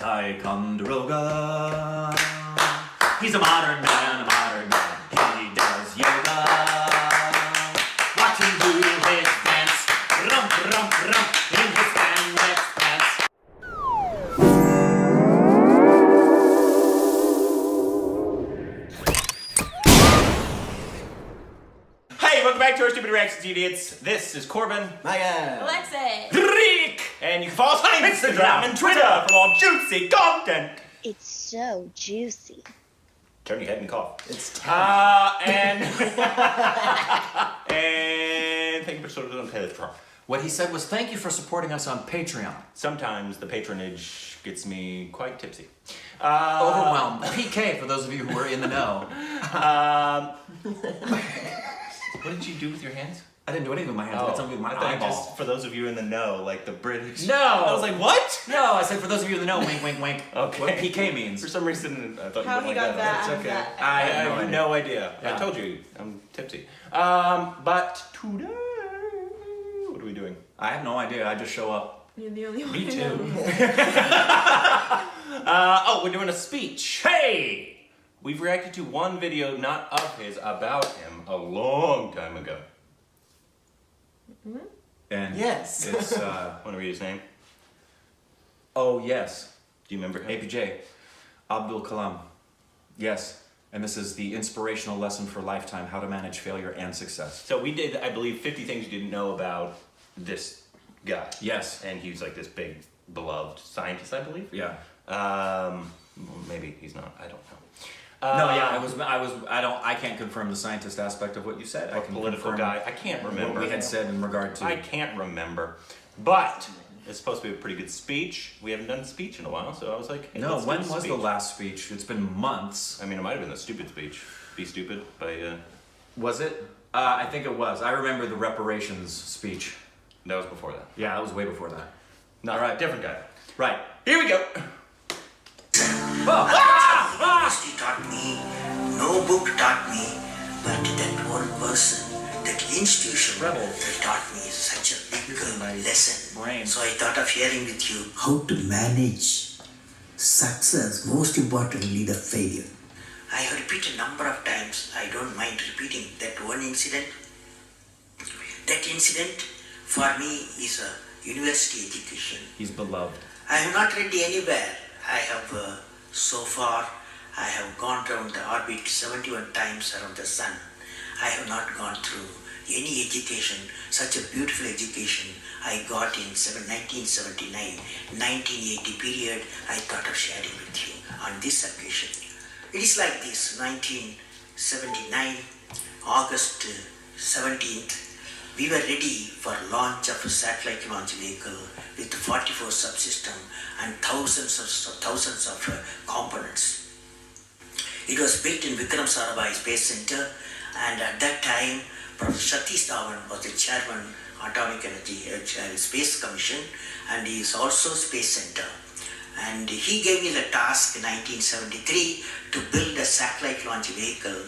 Ticonderoga. He's a modern man, He does yoga. Watch him do his dance. Rump, rump, rump in his spandex pants. Hey, welcome back to our Stupid Reactions, idiots. This is Corbin. Megan. Alexis. Rick. And you can follow us on Instagram and Twitter for more juicy content. It's so juicy. Turn your head and cough. It's And thank you for supporting on Patreon. What he said was, thank you for supporting us on Patreon. Sometimes the patronage gets me quite tipsy. Overwhelmed. PK, for those of you who were in the know. What did you do with your hands? I didn't do anything with my hands. I did something with my I thought eyeball. just for those of you in the know, like the British. No! I was like, what? No, I said for those of you in the know, wink, wink, wink. Okay. What PK means. For some reason, I thought How you he went like got that, It's okay. that- I I have have no idea. Yeah. I told you, I'm tipsy. But today, what are we doing? I have no idea. I just show up. You're the only one. Me who too. knows. We're doing a speech. Hey! We've reacted to one video, not of his, about him, a long time ago. And Yes. it's, Want to read his name? oh yes, Do you remember him? APJ, Abdul Kalam. Yes, and this is the inspirational lesson for lifetime, how to manage failure and success. So we did, I believe, 50 things you didn't know about this guy. Yes. And he's like this big, beloved scientist, I believe. Yeah. Maybe he's not. I don't know. No, yeah, I can't confirm the scientist aspect of what you said. I Or can political confirm guy. I can't remember. what we had said in regard to. I can't remember. But it's supposed to be a pretty good speech. We haven't done a speech in a while, so I was like, hey, No, let's do when a was the speech. last speech? It's been months. I mean, it might have been the stupid speech. Be Stupid by, Was it? I think it was. I remember the reparations speech. that was before that. Yeah, that was way before that. No, right, different guy. Right. Here we go. University taught me, no book taught me, but that one person, that institution Rebel. that taught me such a big lesson. brain. So I thought of sharing with you how to manage success, most importantly the failure. I have repeated a number of times, I don't mind repeating that one incident. That incident for me is a university education. He's beloved. I have not read anywhere. I have so far, I have gone around the orbit 71 times around the sun. I have not gone through any education, such a beautiful education I got in 1979, 1980 period. I thought of sharing with you on this occasion. It is like this, 1979, August 17th, we were ready for launch of a satellite launch vehicle with 44 subsystems and thousands of components. It was built in Vikram Sarabhai Space Center, and at that time, Professor Satish Dhawan was the chairman, Atomic Energy Space Commission, and he is also Space Center. And he gave me the task in 1973 to build a satellite launch vehicle.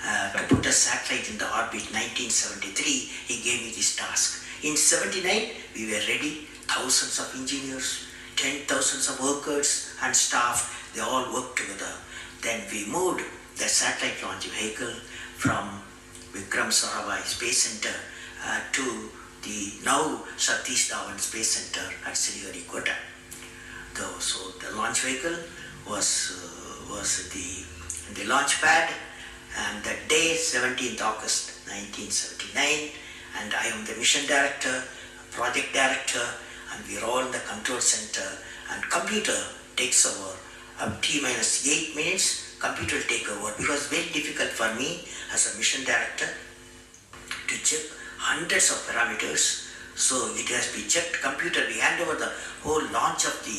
To put a satellite in the orbit 1973, he gave me this task. In 79, we were ready, thousands of engineers, 10,000 of workers and staff, they all worked together. Then we moved the satellite launch vehicle from Vikram Sarabhai Space Center to the now Satish Dhawan Space Center at Sriharikota. So the launch vehicle was the launch pad. And that day, 17th August 1979, and I am the mission director, project director, and we are all in the control center, and computer takes over. T-minus 8 minutes, computer will take over, because very difficult for me as a mission director to check hundreds of parameters. So it has been checked, computer, we hand over the whole launch of the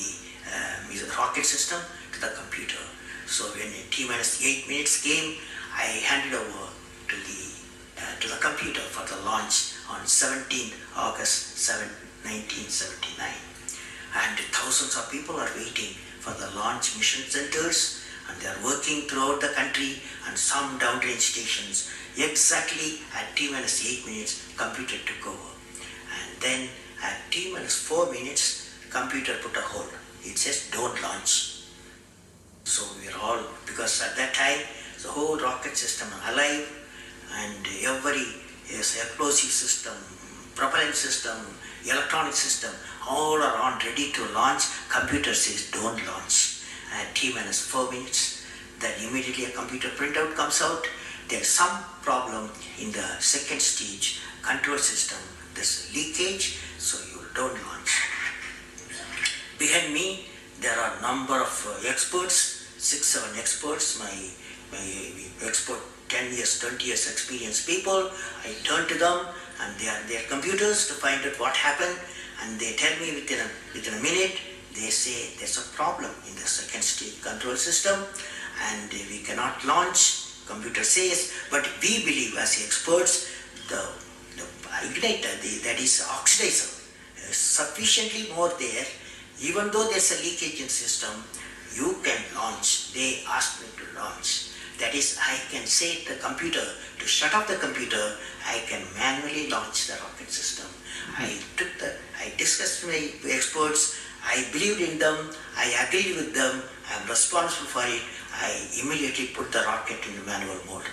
rocket system to the computer. So when T-minus 8 minutes came, I handed over to the computer for the launch on 17th August 1979. And thousands of people are waiting for the launch mission centers, and they are working throughout the country and some downrange stations. Exactly at T-minus 8 minutes, computer took over. And then at T-minus 4 minutes, computer put a hold. it says don't launch. So we are all, because at that time the whole rocket system alive, and every explosive system, propellant system, electronic system, all are on ready to launch. Computer says don't launch. And T-minus 4 minutes, then immediately a computer printout comes out. There's some problem in the second stage control system. There's leakage, so you don't launch. Behind me, there are number of experts, 6-7 experts, my expert 10 years, 20 years experienced people. I turn to them and they are their computers to find out what happened, and they tell me within a minute. They say there's a problem in the second stage control system and we cannot launch. Computer says, but we believe as experts the igniter, that is oxidizer, is sufficiently more there. Even though there's a leakage in system, you can launch. They asked me to launch. That is, I can say to the computer to shut off the computer. I can manually launch the rocket system. I discussed with my experts. I believed in them. I agreed with them. I'm responsible for it. I immediately put the rocket in the manual mode.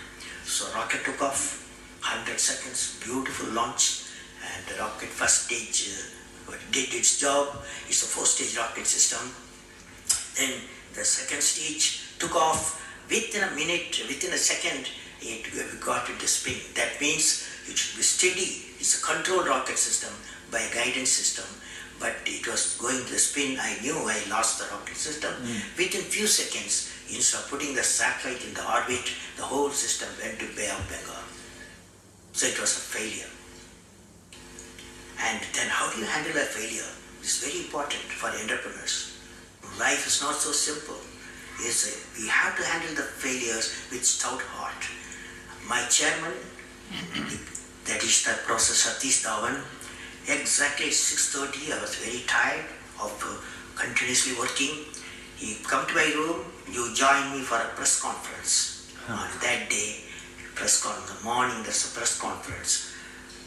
So rocket took off, 100 seconds, beautiful launch, and the rocket first stage did its job. It's a 4-stage rocket system. Then the second stage took off. Within a minute, within a second, it got into spin. That means it should be steady. It's a controlled rocket system by a guidance system. But it was going to spin. I knew I lost the rocket system. Within few seconds, instead of putting the satellite in the orbit, the whole system went to Bay of Bengal. So it was a failure. And then how do you handle a failure? It's very important for entrepreneurs. Life is not so simple. We have to handle the failures with stout heart. My chairman, that is the Professor Satish Dhawan, exactly 6:30, I was very tired of continuously working. He come to my room, you join me for a press conference. On that day, in the morning, there's a press conference.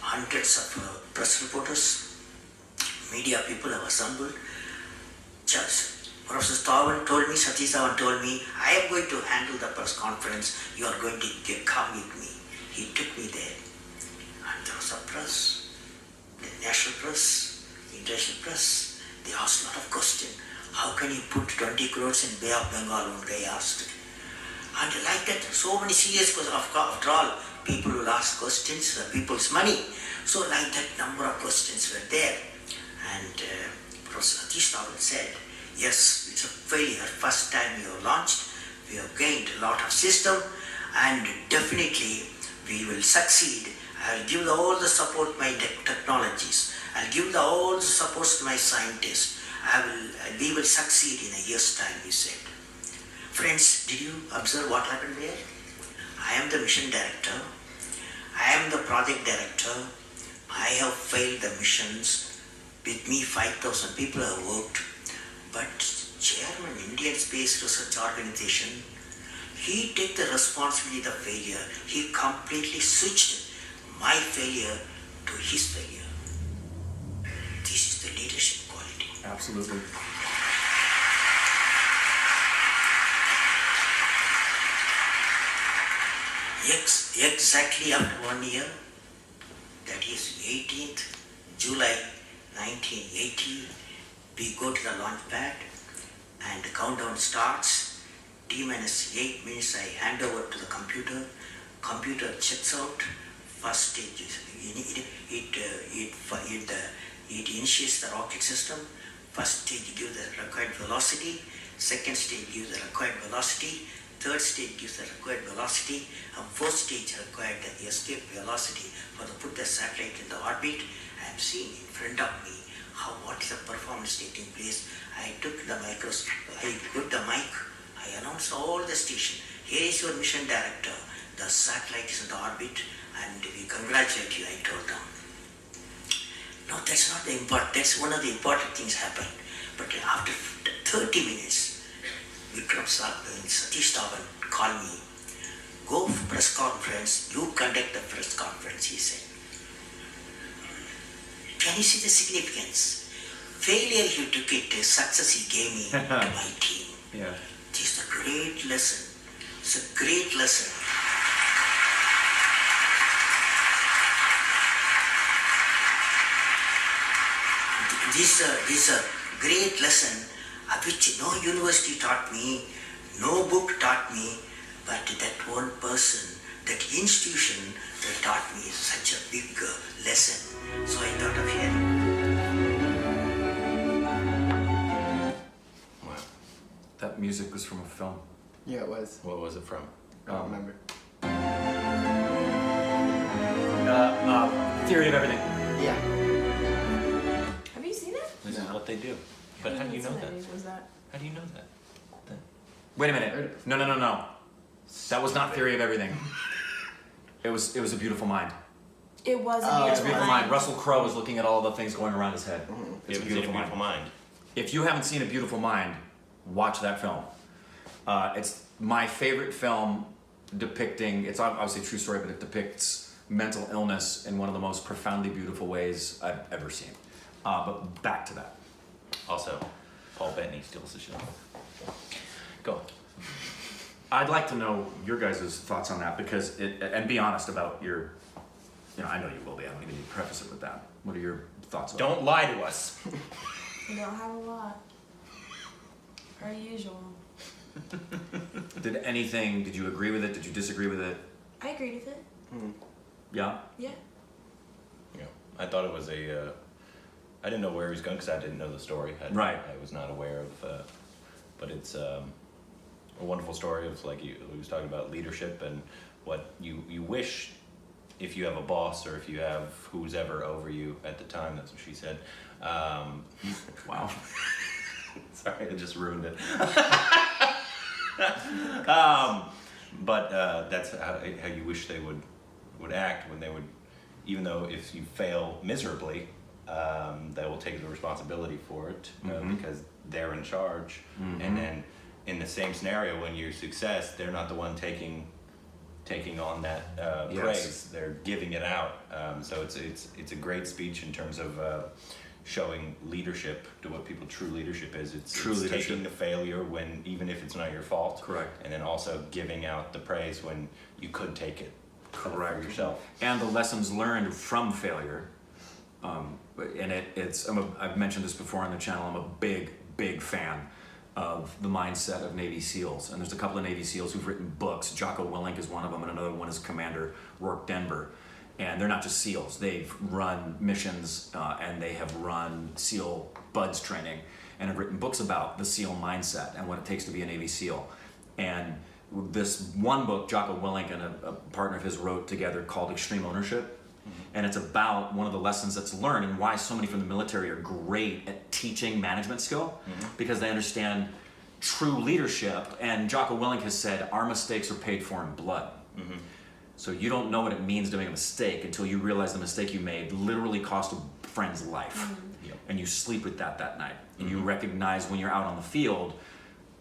Hundreds of press reporters, media people have assembled. Professor Dhawan told me, Satish Dhawan told me, I am going to handle the press conference. You are going to come with me. He took me there. And there was a press, the national press, international press. They asked a lot of questions. How can you put 20 crores in Bay of Bengal? One guy asked. And like that, so many serious questions. After all, people will ask questions, people's money. So like that, number of questions were there. And Professor Satish Dhawan said, yes, it's a failure. First time you have launched, we have gained a lot of system, and definitely we will succeed. I'll give all the support my technologies. I'll give all the support to my scientists. We will succeed in a year's time, he said. Friends, did you observe what happened there? I am the mission director. I am the project director. I have failed the missions. With me, 5,000 people have worked. But Chairman, Indian Space Research Organization, he took the responsibility of the failure. He completely switched my failure to his failure. This is the leadership quality. Absolutely. Exactly after 1 year, that is 18th July 1980, we go to the launch pad and the countdown starts. T-minus 8 minutes, I hand over to the computer. Computer checks out. First stage, it initiates the rocket system. First stage gives the required velocity. Second stage gives the required velocity. Third stage gives the required velocity. And fourth stage required the escape velocity for to put the satellite in the orbit. I am seeing in front of me what is the performance taking place. I took the microscope, I put the mic, I announced all the station. Here is your mission director. The satellite is in the orbit and we congratulate you, I told them. No, that's not the important, that's one of the important things happened. But after 30 minutes, Vikram Satish Dhawan called me. Go for press conference, you conduct the press conference, he said. Can you see the significance? failure he took it as success he gave me to my team. Yeah. It's a great lesson. It's a great lesson. This is a great lesson which no university taught me, no book taught me, but that one person, that institution that taught me such a big lesson. So I thought of sharing. Wow. That music was from a film. Yeah, it was. What was it from? I don't remember. Theory of Everything. Yeah. Have you seen it? This is No. what they do. But how do you know that? Was that? How do you know that? Wait a minute. No. That was not Theory of Everything. It was A Beautiful Mind. It was a Oh, beautiful It's a Beautiful mind. Mind. Russell Crowe is looking at all the things going around his head. It's You A haven't seen Beautiful Mind. Mind. If you haven't seen A Beautiful Mind, watch that film. It's my favorite film depicting, it's obviously a true story, but it depicts mental illness in one of the most profoundly beautiful ways I've ever seen. But back to that. Also, Paul Bettany steals the show. Go. I'd like to know your guys' thoughts on that because and be honest about your, I know you will be. I don't even need to preface it with that. What are your thoughts on Don't lie to us. You don't have a lot. Per usual. it? Did you agree with it? Did you disagree with it? I agreed with it. Yeah? Yeah. Yeah, I thought it was a. I didn't know where he was going because I didn't know the story. Right. I was not aware of, but it's a wonderful story of like he was talking about leadership and what you wish if you have a boss or if you have who's ever over you at the time. That's what she said. Wow. Sorry, I just ruined it. But that's how you wish they would act when they would, even though if you fail miserably, they will take the responsibility for it because they're in charge. And then in the same scenario, when you success, they're not the one taking on that Yes. praise. They're giving it out. So it's a great speech in terms of showing leadership to what people true leadership is. It's Leadership. taking the failure when even if it's not your fault. Correct. And then also giving out the praise when you could take it for yourself. And the lessons learned from failure. And I've mentioned this before on the channel. I'm a big fan of the mindset of Navy SEALs. And there's a couple of Navy SEALs who've written books. Jocko Willink is one of them, and another one is Commander Rourke Denver. And they're not just SEALs. They've run missions and they have run SEAL BUDS training and have written books about the SEAL mindset and what it takes to be a Navy SEAL. And this one book, Jocko Willink and a partner of his wrote together called Extreme Ownership. And it's about one of the lessons that's learned and why so many from the military are great at teaching management skill because they understand true leadership. And Jocko Willink has said, our mistakes are paid for in blood. So you don't know what it means to make a mistake until you realize the mistake you made literally cost a friend's life. And you sleep with that night. And you recognize when you're out on the field.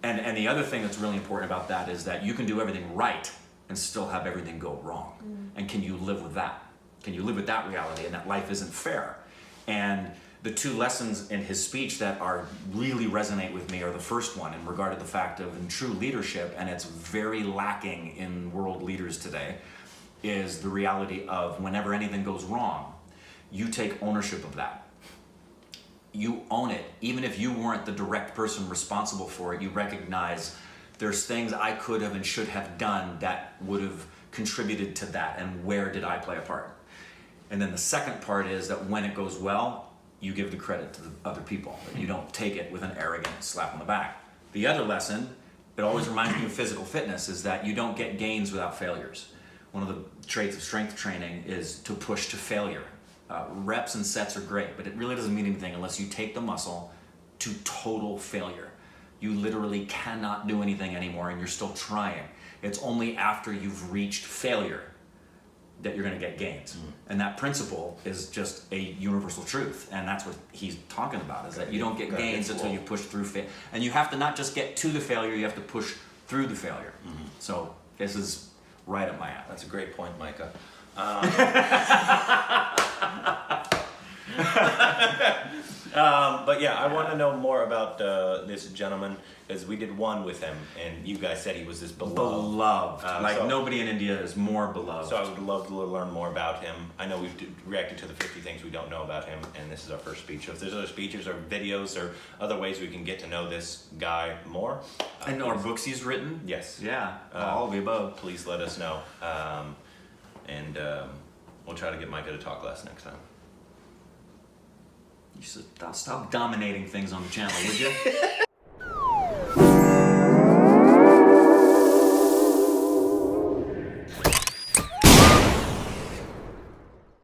And the other thing that's really important about that is that you can do everything right and still have everything go wrong. And can you live with that? Can you live with that reality and that life isn't fair? And the two lessons in his speech that are really resonate with me are the first one in regard to the fact of in true leadership, and it's very lacking in world leaders today, is the reality of whenever anything goes wrong, you take ownership of that. You own it. Even if you weren't the direct person responsible for it, you recognize there's things I could have and should have done that would have contributed to that, and where did I play a part? And then the second part is that when it goes well, you give the credit to the other people. You don't take it with an arrogant slap on the back. The other lesson, it always reminds me of physical fitness, is that you don't get gains without failures. One of the traits of strength training is to push to failure. Reps and sets are great, but it really doesn't mean anything unless you take the muscle to total failure. You literally cannot do anything anymore and you're still trying. It's only after you've reached failure that you're going to get gains. And that principle is just a universal truth. And that's what he's talking about, is that you don't get gains until you push through failure. And you have to not just get to the failure, you have to push through the failure. So this is right up my alley. That's a great point, Micah. But yeah, I want to know more about this gentleman because we did one with him, and you guys said he was this beloved. Like So- nobody in India is more beloved. So I would love to learn more about him. I know we've reacted to the 50 things we don't know about him, and this is our first speech. So if there's other speeches or videos or other ways we can get to know this guy more, and or books he's written. yes, Yeah, all of the above. please let us know. And we'll try to get Micah to talk less next time. You should stop dominating things on the channel, would you?